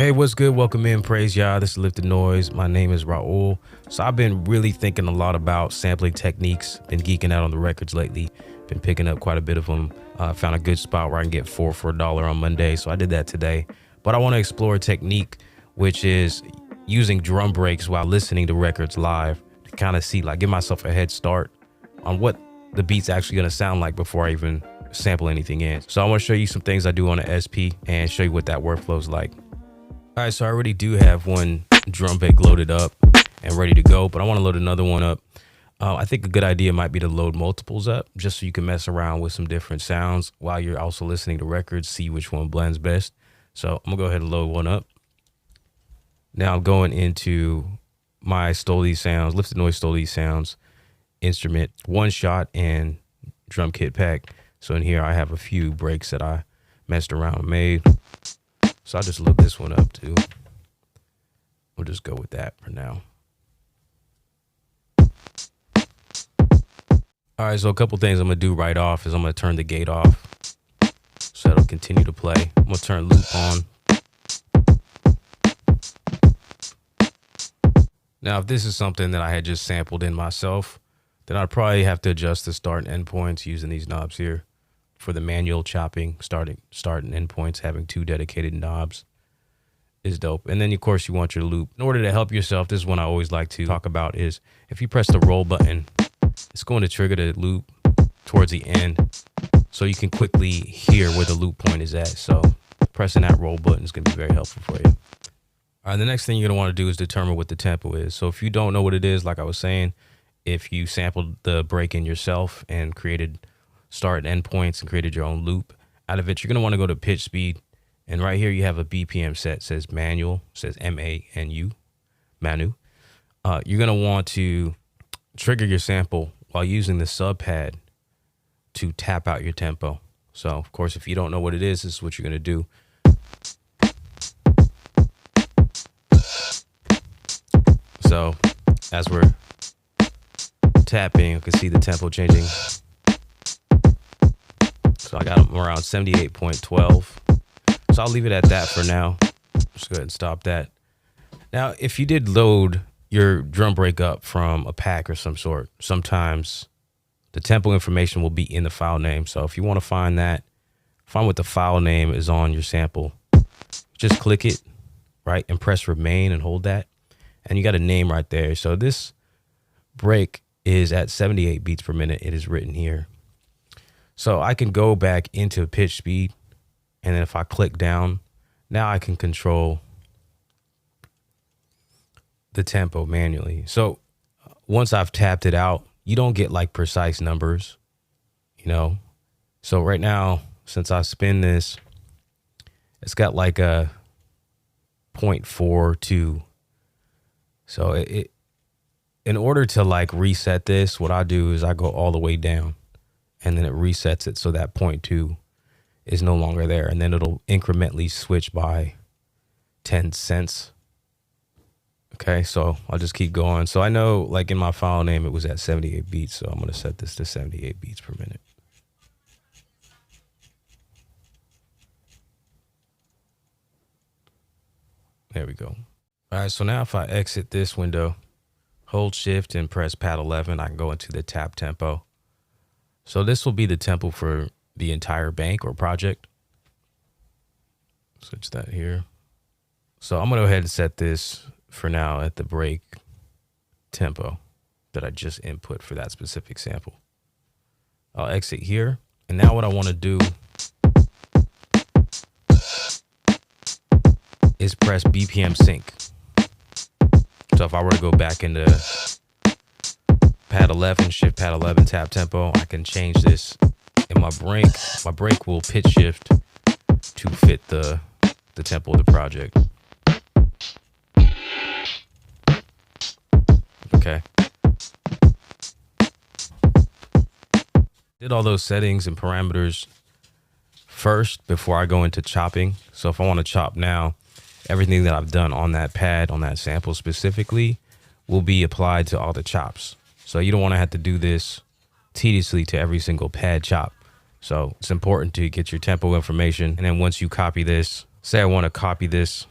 Hey, what's good? Welcome in. Praise Yah. This is Lifted Noise. My name is Raul. So I've been really thinking a lot about sampling techniques. Been geeking out on the records lately. Been picking up quite a bit of them. Found a good spot where I can get 4 for $1 on Monday. So I did that today. But I want to explore a technique, which is using drum breaks while listening to records live to kind of see, like, give myself a head start on what the beat's actually going to sound like before I even sample anything in. So I want to show you some things I do on the SP and show you what that workflow's like. All right, so I already do have one drum break loaded up and ready to go, but I want to load another one up. I think a good idea might be to load multiples up just so you can mess around with some different sounds while you're also listening to records, see which one blends best. So I'm gonna go ahead and load one up. Now I'm going into my Stole These Sounds, Lifted Noise Stole These Sounds instrument, one shot and drum kit pack. So in here I have a few breaks that I messed around and made. So I'll just load this one up too. We'll just go with that for now. All right, so a couple things I'm gonna do right off is I'm gonna turn the gate off so it'll continue to play. I'm gonna turn loop on. Now, if this is something that I had just sampled in myself, then I'd probably have to adjust the start and end points using these knobs here. For the manual chopping, start and end points, having 2 dedicated knobs is dope. And then of course you want your loop. In order to help yourself, this is one I always like to talk about, is if you press the roll button, it's going to trigger the loop towards the end so you can quickly hear where the loop point is at. So pressing that roll button is going to be very helpful for you. All right, the next thing you're going to want to do is determine what the tempo is. So if you don't know what it is, like I was saying, if you sampled the break in yourself and created start and end points and created your own loop out of it, you're going to want to go to pitch speed. And right here you have a BPM set. It says manual, says M-A-N-U, Manu. You're going to want to trigger your sample while using the sub pad to tap out your tempo. So of course, if you don't know what it is, this is what you're going to do. So as we're tapping, you can see the tempo changing. So I got them around 78.12. So I'll leave it at that for now. Just go ahead and stop that. Now, if you did load your drum break up from a pack or some sort, sometimes the tempo information will be in the file name. So if you want to find that, find what the file name is on your sample. Just click it, right, and press remain and hold that. And you got a name right there. So this break is at 78 beats per minute. It is written here. So I can go back into pitch speed, and then if I click down, now I can control the tempo manually. So once I've tapped it out, you don't get like precise numbers, you know. So right now, since I spin this, it's got like a 0.42. So in order to like reset this, what I do is I go all the way down, and then it resets it so that 0.2 is no longer there. And then it'll incrementally switch by 10 cents. Okay, so I'll just keep going. So I know, like in my file name, it was at 78 beats. So I'm going to set this to 78 beats per minute. There we go. All right, so now if I exit this window, hold shift and press pad 11, I can go into the tap tempo. So this will be the tempo for the entire bank or project. Switch that here. So I'm going to go ahead and set this for now at the break tempo that I just input for that specific sample. I'll exit here. And now what I want to do is press BPM sync. So if I were to go back into pad 11, shift pad 11, tap tempo, I can change this in my break will pitch shift to fit the tempo of the project. Okay. Did all those settings and parameters first before I go into chopping. So if I want to chop now, everything that I've done on that pad, on that sample specifically, will be applied to all the chops. So you don't want to have to do this tediously to every single pad chop. So it's important to get your tempo information. And then once you copy this, say I want to copy this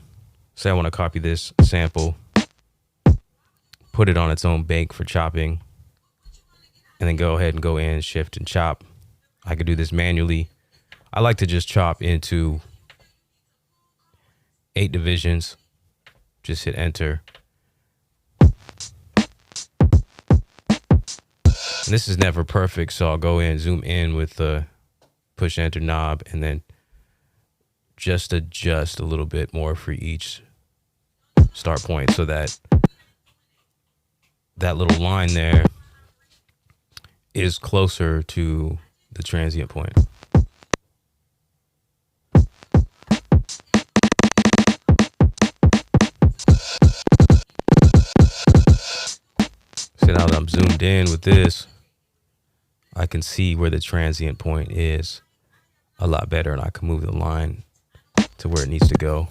Say I want to copy this sample, put it on its own bank for chopping, and then go ahead and go in, shift and chop. I could do this manually. I like to just chop into 8 divisions. Just hit enter. And this is never perfect, so I'll go in, zoom in with the push enter knob, and then just adjust a little bit more for each start point so that that little line there is closer to the transient point. So now that I'm zoomed in with this, I can see where the transient point is a lot better, and I can move the line to where it needs to go.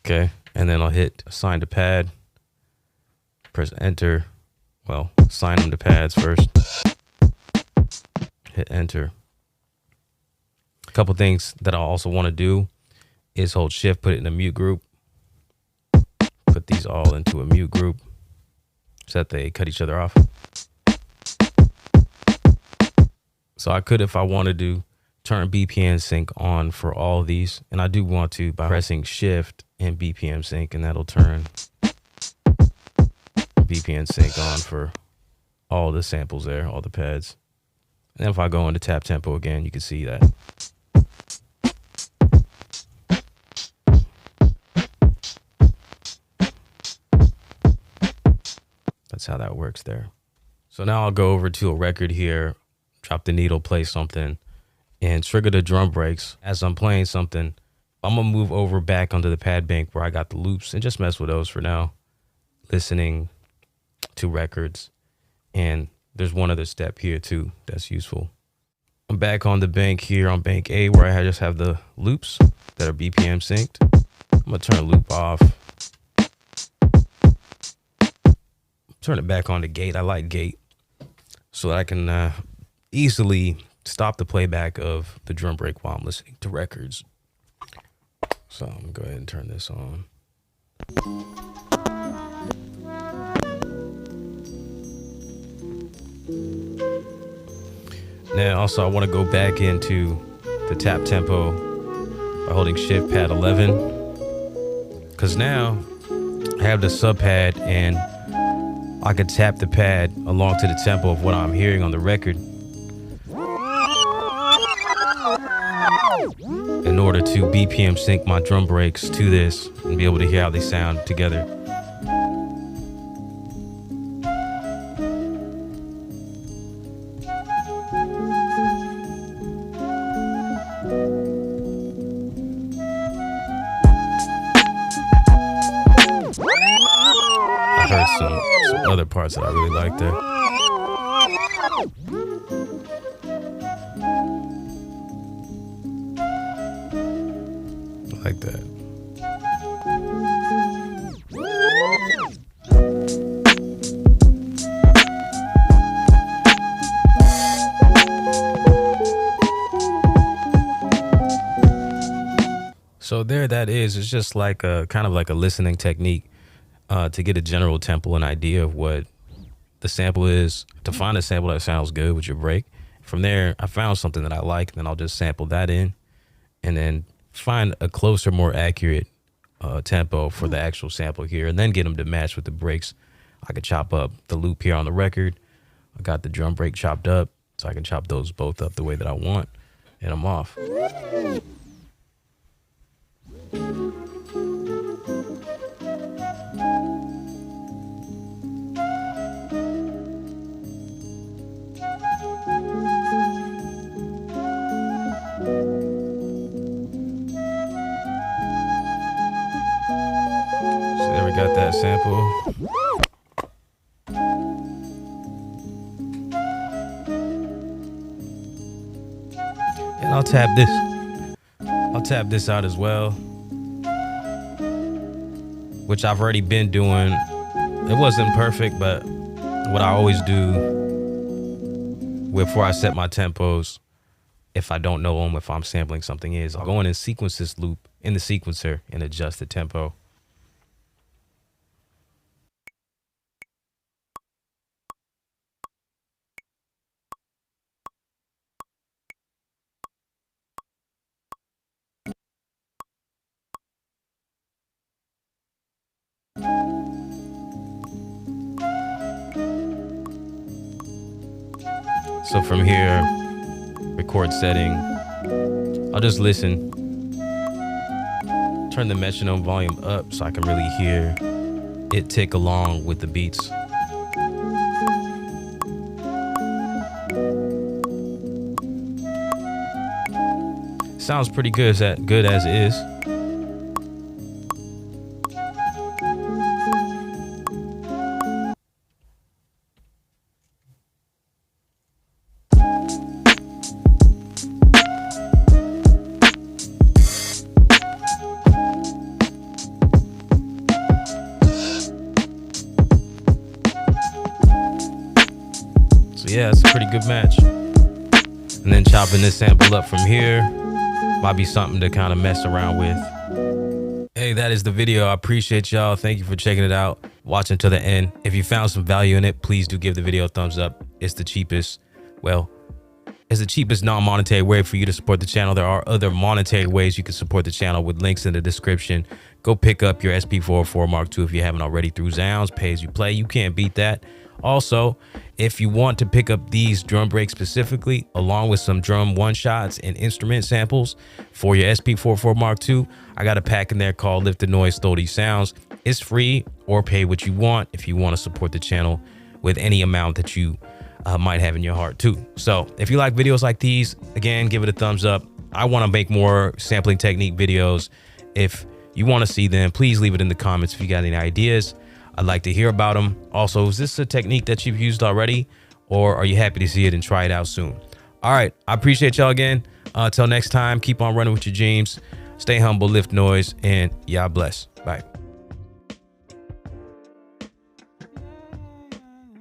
Okay, and then I'll hit assign to pad, press enter. Well, assign them to pads first. Hit enter. A couple things that I also want to do is hold shift, put it in a mute group, put these all into a mute group so that they cut each other off. So I could, if I wanted to, turn BPM sync on for all of these, and I do want to by pressing shift and BPM sync, and that'll turn BPM sync on for all the samples there, all the pads. And then if I go into tap tempo again, you can see that. That's how that works there. So now I'll go over to a record here, drop the needle, play something, and trigger the drum breaks. As I'm playing something, I'm gonna move over back onto the pad bank where I got the loops and just mess with those for now, listening to records. And there's one other step here too that's useful. I'm back on the bank here on bank A where I just have the loops that are BPM synced. I'm gonna turn the loop off. Turn it back on to gate. I like gate so that I can easily stop the playback of the drum break while I'm listening to records. So I'm gonna go ahead and turn this on. Now also I want to go back into the tap tempo by holding shift pad 11, because now I have the sub pad and I can tap the pad along to the tempo of what I'm hearing on the record in order to BPM sync my drum breaks to this and be able to hear how they sound together. I heard some other parts that I really like there. I like that. So there that is. It's just like a kind of like a listening technique to get a general tempo and idea of what the sample is, to find a sample that sounds good with your break. From there, I found something that I like, then I'll just sample that in and then find a closer, more accurate tempo for the actual sample here, and then get them to match with the breaks. I could chop up the loop here on the record. I got the drum break chopped up, so I can chop those both up the way that I want, and I'm off. Got that sample. And I'll tap this. I'll tap this out as well, which I've already been doing It wasn't perfect, but what I always do before I set my tempos, if I don't know them, if I'm sampling something, is I'll go in and sequence this loop in the sequencer and adjust the tempo. So from here, record setting, I'll just listen. Turn the metronome volume up so I can really hear it tick along with the beats. Sounds pretty good as is. So yeah, it's a pretty good match. And then chopping this sample up from here might be something to kind of mess around with. Hey, that is the video. I appreciate y'all. Thank you for checking it out, watching to the end. If you found some value in it, please do give the video a thumbs up. It's the cheapest, well, it's the cheapest non-monetary way for you to support the channel. There are other monetary ways you can support the channel with links in the description. Go pick up your SP-404 Mark II if you haven't already through Zounds, pay as you play. You can't beat that. Also, if you want to pick up these drum breaks specifically, along with some drum one-shots and instrument samples for your SP-404 Mark II, I got a pack in there called Lift the Noise, Stole These Sounds. It's free, or pay what you want if you want to support the channel with any amount that you might have in your heart too. So if you like videos like these, again, give it a thumbs up. I want to make more sampling technique videos. If you want to see them, please leave it in the comments if you got any ideas. I'd like to hear about them. Also, is this a technique that you've used already, or are you happy to see it and try it out soon? All right, I appreciate y'all again. Until next time, keep on running with your dreams. Stay humble, lift noise, and y'all bless. Bye.